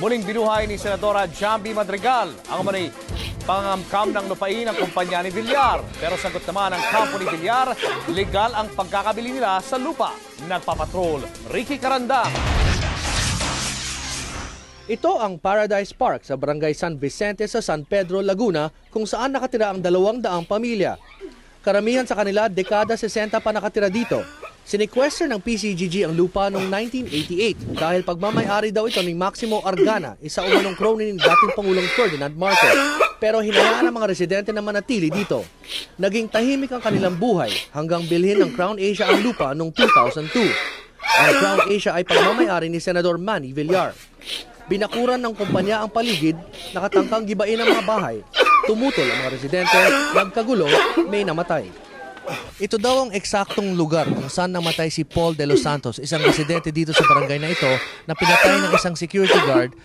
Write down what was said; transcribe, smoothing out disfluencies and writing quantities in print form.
Muling binuhay ni Senadora Jamby Madrigal ang umano'y pangamkam ng lupain ng kumpanya ni Villar. Pero sagot naman ng kampo ni Villar, legal ang pagkakabili nila sa lupa. Nagpapatrol, Ricky Carandang. Ito ang Paradise Park sa Barangay San Vicente sa San Pedro, Laguna, kung saan nakatira ang 200 pamilya. Karamihan sa kanila, dekada 60 pa nakatira dito. Sinequester ng PCGG ang lupa noong 1988 dahil pagmamayari daw ito ni Maximo Argana, isa umanong crony ni dating Pangulong Ferdinand Marcos. Pero hinayaan ang mga residente na manatili dito. Naging tahimik ang kanilang buhay hanggang bilhin ng Crown Asia ang lupa noong 2002. Ang Crown Asia ay pagmamayari ni Senador Manny Villar. Binakuran ng kumpanya ang paligid, nakatangkang gibain ang mga bahay. Tumutol ang mga residente, nagkagulo, may namatay. Ito daw ang eksaktong lugar kung saan namatay si Paul De Los Santos, isang residente dito sa barangay na ito na pinatay ng isang security guard